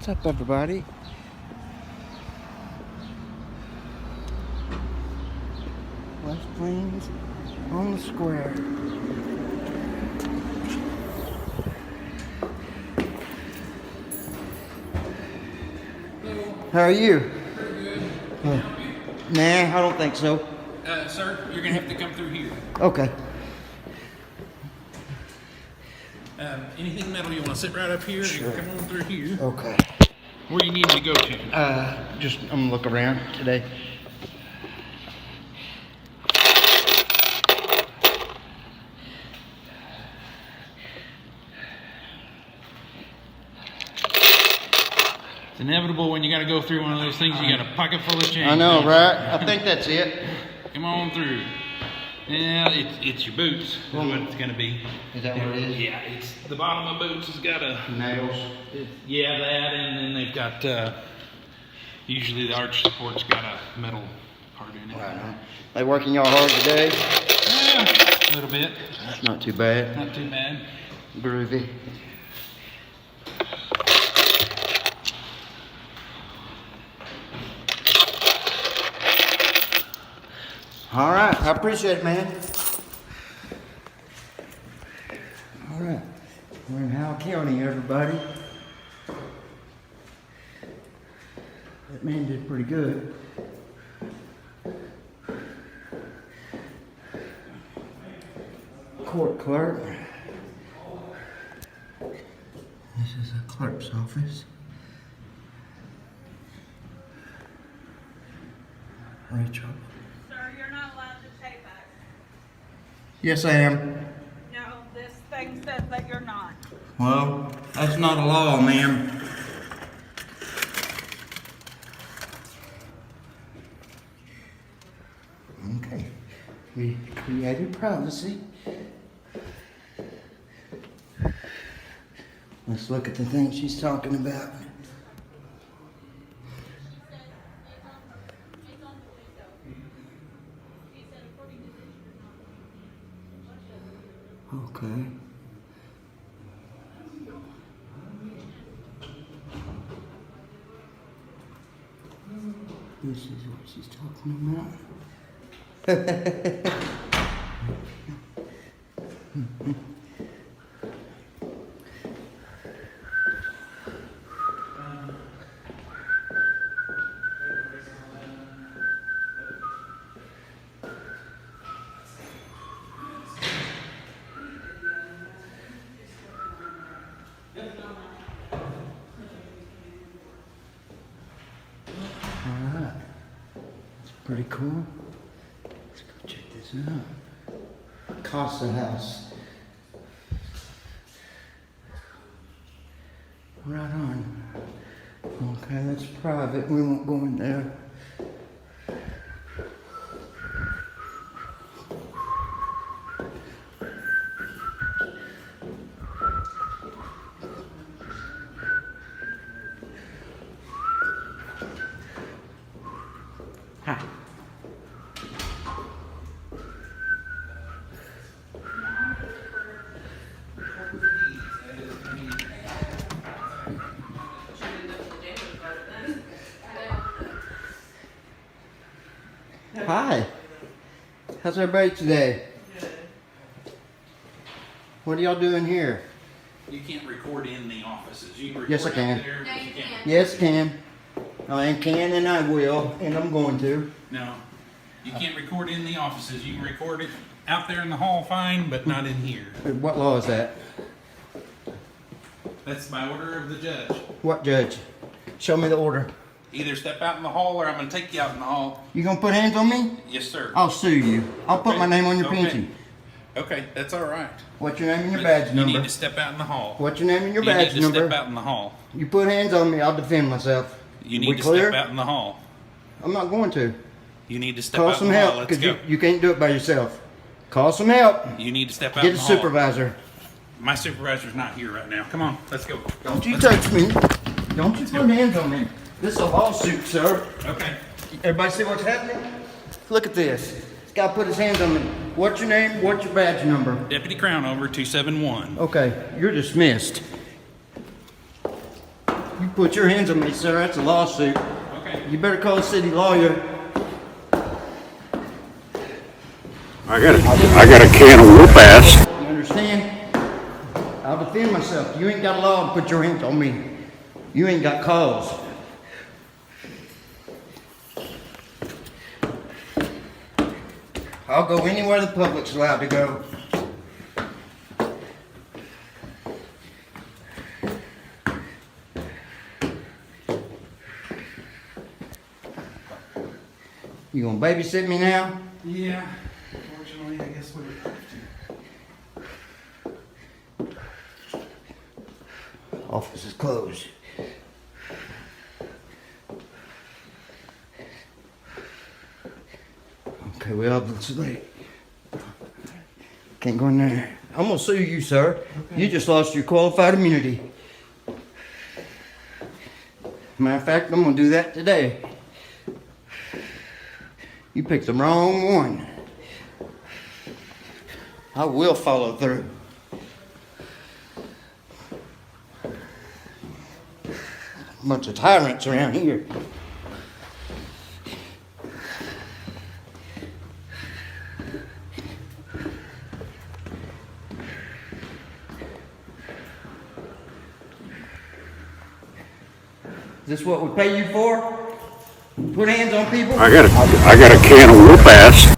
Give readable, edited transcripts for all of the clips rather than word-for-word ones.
What's up, everybody? West Plains on the square. Hello. How are you? Pretty good. Nah, I don't think so. Sir, you're gonna have to come through here. Okay. Anything metal you want to sit right up here? Sure. You can come on through here. Okay. Where you need to go to? I'm gonna look around today. It's inevitable when you got to go through one of those things. You got a pocket full of change. I know, right? I think that's it. Come on through. Yeah, it's your boots. Is what it's gonna be. Is that what it is? Yeah, it's the bottom of boots has got a Nails. yeah that, and then they've got usually the arch support's got a metal part in it. Right on. They working y'all hard today? Yeah, a little bit. That's not too bad. Not too bad. Groovy. All right, I appreciate it, man. All right, we're in Howell County, everybody. That man did pretty good. Court clerk. This is a clerk's office. Rachel. Sir, you're not allowed to take that. Yes, I am. No, this thing says that you're not. Well, that's not a law, ma'am. Okay. We created privacy. Let's look at the thing she's talking about. Okay. This is what she's talking about. Alright. That's pretty cool. Let's go check this out. Casa house. Right on. Okay, that's private. We won't go in there. Hi. Hi. How's everybody today? What are y'all doing here? You can't record in the offices. You can record Yes, I can. out there, but you can't. Yes, can. I can and I will, and I'm going to. No, you can't record in the offices. You can record it out there in the hall, fine, but not in here. What law is that? That's by order of the judge. What judge? Show me the order. Either step out in the hall or I'm going to take you out in the hall. You gonna put hands on me? Yes, sir. I'll sue you. I'll put Okay. my name on your Okay. pension. Okay, that's all right. What's your name and your But badge you number? need to step out in the hall. What's your name and your You badge need to number? step out in the hall. You put hands on me, I'll defend myself. You We need to clear? step out in the hall. I'm not going to. You need to step Call out some in the hall. help, Let's because go. you can't do it by yourself. Call some help. You need to step out Get in a the hall. supervisor. My supervisor's not here right now. Come on, let's go. Don't you Let's touch me. Don't you put hands on me. This is a lawsuit, sir. go. Okay. Everybody see what's happening? Look at this. This guy put his hands on me. What's your name? What's your badge number? Deputy Crown over 271. Okay, you're dismissed. You put your hands on me, sir. That's a lawsuit. Okay. You better call a city lawyer. I got a can of whoop ass. You understand? I'll defend myself. You ain't got a law to put your hands on me. You ain't got cause. I'll go anywhere the public's allowed to go. You gonna babysit me now? Yeah. Unfortunately, I guess we would have to. Office is closed. Okay, well, it's late. Can't go in there. I'm gonna sue you, sir. Okay. You just lost your qualified immunity. Matter of fact, I'm gonna do that today. You picked the wrong one. I will follow through. Bunch of tyrants around here. Is this what we pay you for? Put hands on people? I got a can of whoop ass.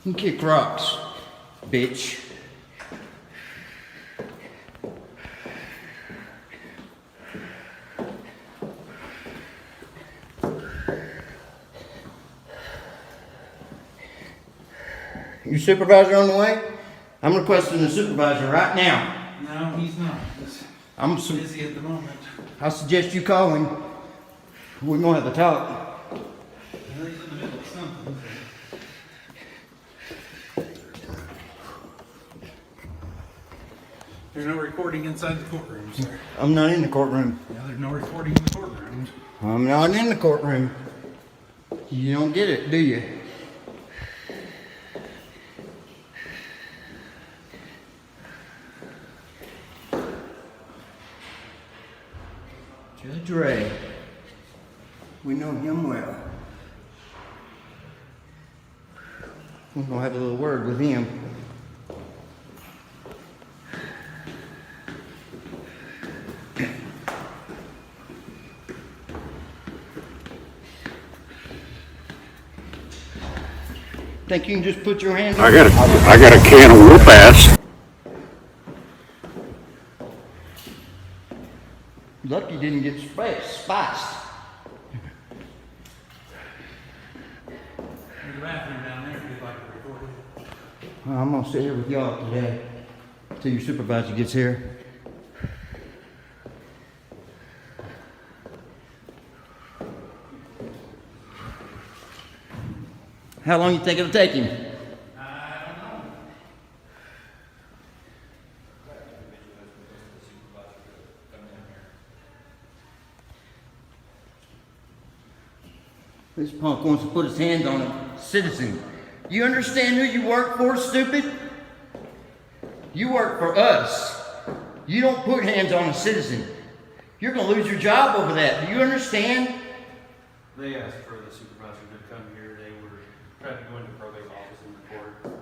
You kick rocks, bitch. Your supervisor on the way? I'm requesting the supervisor right now. No, he's not. He's busy at the moment. I suggest you call him. We're gonna have a talk. Well, he's in the middle of something. There's no recording inside the courtroom, sir. I'm not in the courtroom. Yeah, there's no recording in the courtroom. I'm not in the courtroom. You don't get it, do you? Judge Ray. We know him well. We're gonna have a little word with him. Think you can just put your hands on I got a can of whoop ass. Lucky didn't get spiced. There's a bathroom down there if you'd like to record it. Well, I'm gonna sit here with y'all today till your supervisor gets here. How long you think it'll take him? I don't know. This punk wants to put his hands on a citizen. You understand who you work for, stupid? You work for us. You don't put hands on a citizen. You're gonna lose your job over that. Do you understand? They asked for the supervisor to come here. They were trying to go into probate office and record.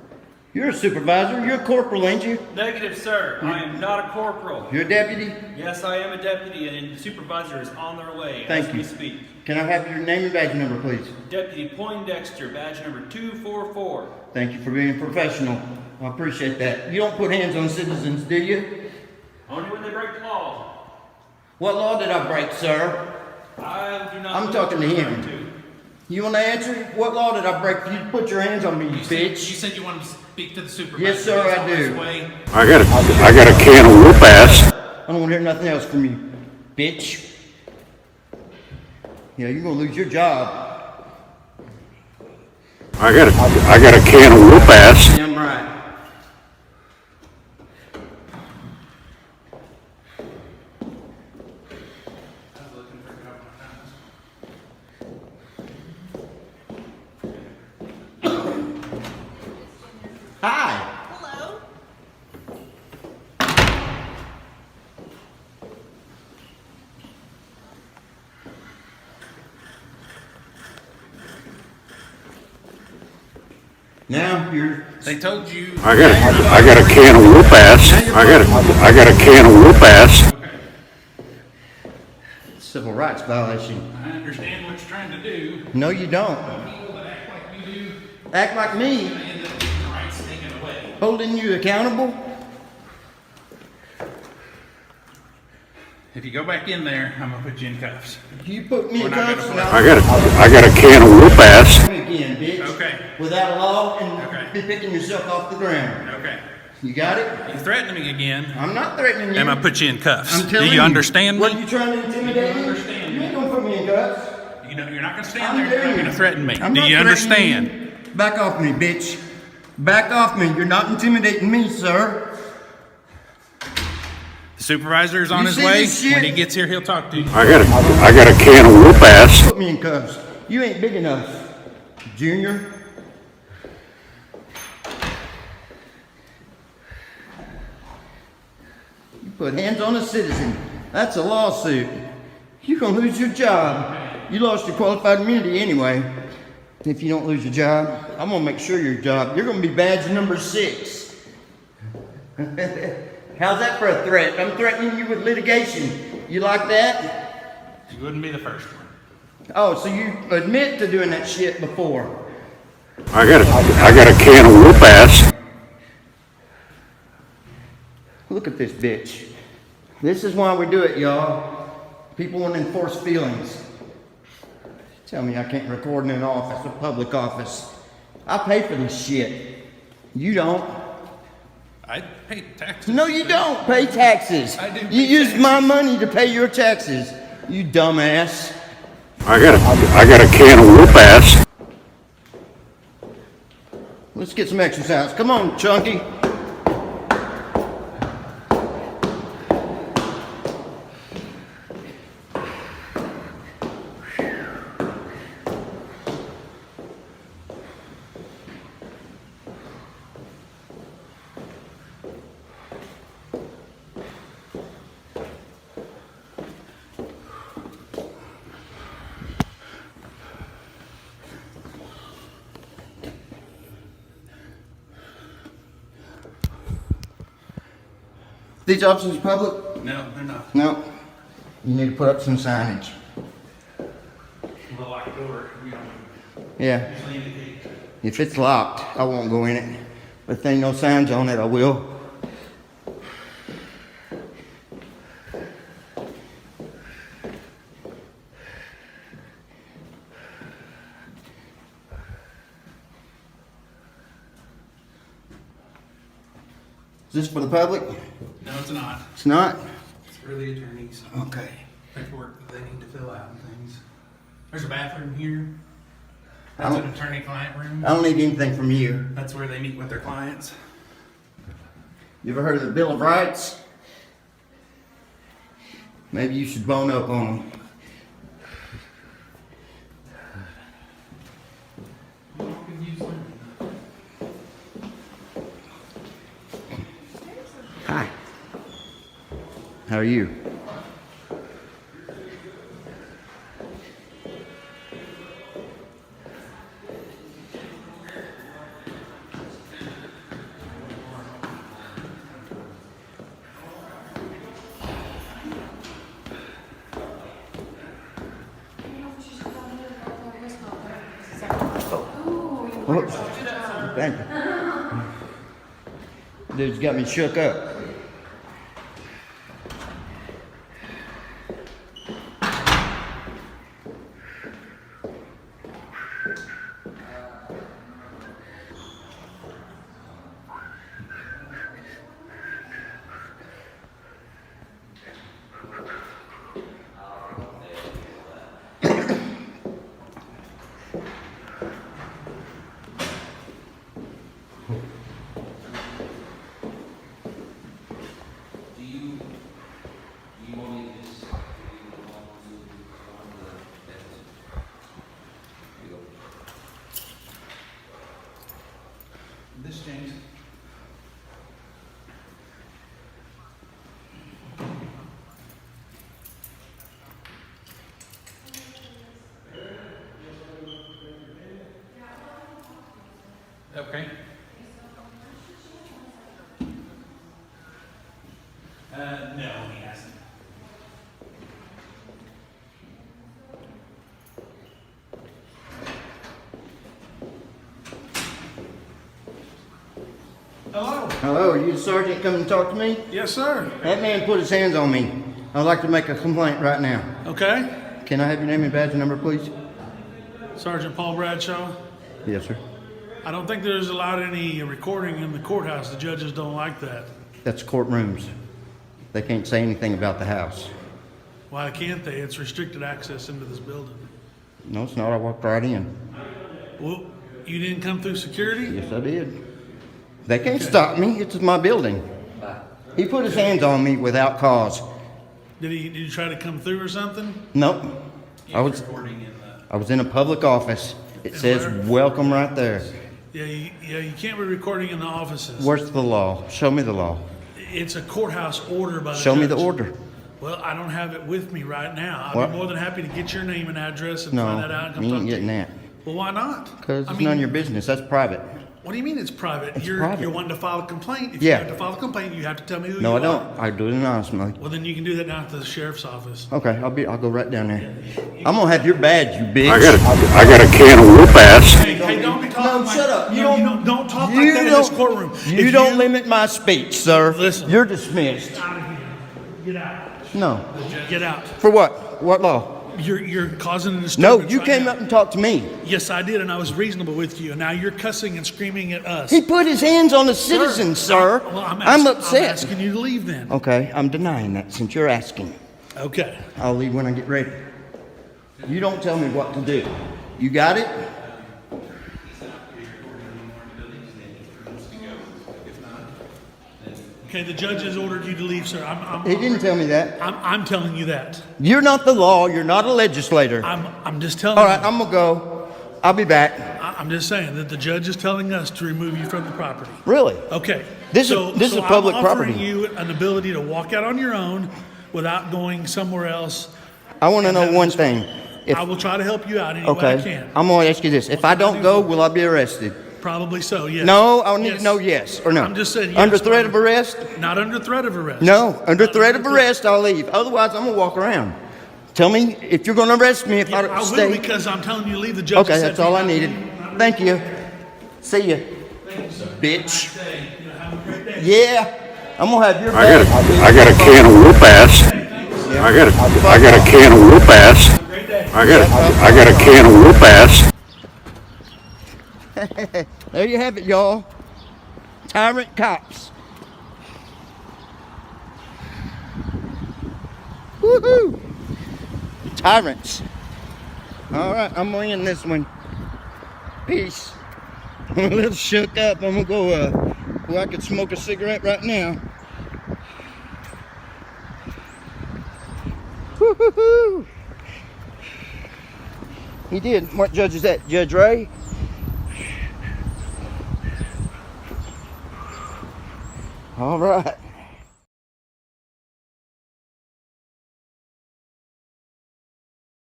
You're a supervisor. You're a corporal, ain't you? Negative, sir. I am not a corporal. You're a deputy? Yes, I am a deputy, and the supervisor is on their way Thank as you. we speak. Can I have your name and badge number, please? Deputy Poindexter, badge number 244. Thank you for being professional. I appreciate that. You don't put hands on citizens, do you? Only when they break the law. What law did I break, sir? I do not. I'm know talking what to you're him. referring to. You want to answer? What law did I break for you to put your hands on me, you bitch? You said you wanted to speak to the supervisor. Yes, sir, He's I on do. his way. I got a can of whoop ass. I don't want to hear nothing else from you, bitch. Yeah, you're going to lose your job. I got a can of whoop ass. Damn right. I was looking for a couple of times. Hi. Hello? Now you're. They told you. I got a can of whoop ass. I got a can of whoop ass. Civil rights violation. I understand what you're trying to do. No, you don't. People that act like you do, Act like me, you're gonna end up getting your rights taken away. holding you accountable. If you go back in there, I'm gonna put you in cuffs. You put me in We're not cuffs. gonna Now I got a can of whoop ass. again, bitch. Okay. Without law and Okay. be picking yourself off the ground. Okay. You got it? You threatening me again, I'm not threatening you. I'm gonna put you in cuffs. I'm Do telling you understand What, me? you trying to intimidate Do me? you understand You me? ain't gonna put me in cuffs. You know, you're not gonna stand I'm there, you're doing not gonna it. threaten me. I'm Do not you threatening understand? you. Back off me, bitch. Back off me. You're not intimidating me, sir. The supervisor is on You his see way. this shit? When he gets here, he'll talk to you. I got a can of whoop ass. Put me in cuffs. You ain't big enough, Junior. You put hands on a citizen. That's a lawsuit. You're gonna lose your job. You lost your qualified immunity anyway. If you don't lose your job, I'm gonna make sure your job. You're gonna be badge number 6. How's that for a threat? I'm threatening you with litigation. You like that? You wouldn't be the first one. Oh, so you admit to doing that shit before? I got a can of whoop ass. Look at this bitch. This is why we do it, y'all. People want to enforce feelings. Tell me I can't record in an office, a public office. I pay for this shit. You don't. I pay taxes. No, you don't pay taxes. I do You pay use taxes. my money to pay your taxes. You dumbass. I got a can of whoop ass. Let's get some exercise. Come on, Chunky. These officers public? No, they're not. No. You need to put up some signage. The locked door, we don't Yeah. usually indicate. If it's locked, I won't go in it. But if there ain't no signs on it, I will. Is this for the public? No, it's not. It's not? It's for the attorneys. Okay. Paperwork that they need to fill out and things. There's a bathroom here. I That's don't- an attorney-client room. I don't need anything from you. That's where they meet with their clients. You ever heard of the Bill of Rights? Maybe you should bone up on them. Hi. How are you? Whoops. Thank you. Dude's got me shook up. Okay. No, he hasn't. Hello. Hello, are you the sergeant coming to talk to me? Yes, sir. That man put his hands on me. I'd like to make a complaint right now. Okay. Can I have your name and badge and number, please? Sergeant Paul Bradshaw. Yes, sir. I don't think there's allowed any recording in the courthouse. The judges don't like that. That's courtrooms. They can't say anything about the house. Why can't they? It's restricted access into this building. No, it's not. I walked right in. Well, you didn't come through security? Yes, I did. They can't stop me. It's my building. He put his hands on me without cause. Did you try to come through or something? Nope. I was in a public office. It says welcome right there. Yeah, you can't be recording in the offices. Where's the law? Show me the law. It's a courthouse order by the Show me the judge. order. Well, I don't have it with me right now. I'd What? be more than happy to get your name and address and No, find that out and come you talk ain't to getting you. that. Well, why not? Because I it's mean, none of your business. That's private. What do you mean it's private? It's You're private. wanting to file a complaint. If Yeah. you have to file a complaint, you have to tell me who No, you I are. don't. I do it anonymously. Well, then you can do that down at the sheriff's office. Okay, I'll go right down there. I'm gonna have your badge, you bitch. I got a can of whoop ass. Hey, don't be talking No, like shut up. don't talk you like that in this don't- courtroom. You If don't limit my speech, sir. Listen. You're dismissed. Out of here. Get out. No. Get out. For what? What law? You're causing a No, disturbance. you right came now. up and talked to me. Yes, I did, and I was reasonable with you. And now you're cussing and screaming at us. He put his hands on a citizen, sir. Well, I'm I'm upset. asking you to leave then. Okay, I'm denying that since you're asking. Okay. I'll leave when I get ready. You don't tell me what to do. You got it? Okay, the judge has ordered you to leave, sir. He didn't tell me that. I'm telling you that. You're not the law. You're not a legislator. I'm just telling All right, you. I'm gonna go. I'll be back. I'm just saying that the judge is telling us to remove you from the property. Really? Okay. This is public I'm property. offering you an ability to walk out on your own without going somewhere else. I want to know one thing. I will try to help you out any way I Okay, can. I'm gonna ask you this. If I don't go, will I be arrested? Probably so, yes. No, I need Yes. to know yes or no. I'm just saying yes. Under threat of arrest? Not under threat of arrest. No, under Not threat of threat. arrest, I'll leave. Otherwise, I'm gonna walk around. Tell me if you're gonna arrest me if Yeah, I I don't will stay. because I'm telling you to leave. The judge Okay, has said that's all I not to needed. leave. Thank you. See ya, bitch. Yeah, I'm gonna have your I got a can of whoop ass. I got a can of whoop ass. I got a can of whoop ass. There you have it, y'all. Tyrant cops. Woohoo! Tyrants. All right, I'm gonna end this one. Peace. I'm a little shook up. I'm gonna go. Well, I could smoke a cigarette right now. Woo-hoo-hoo. He did. What judge is that? Judge Ray? All right.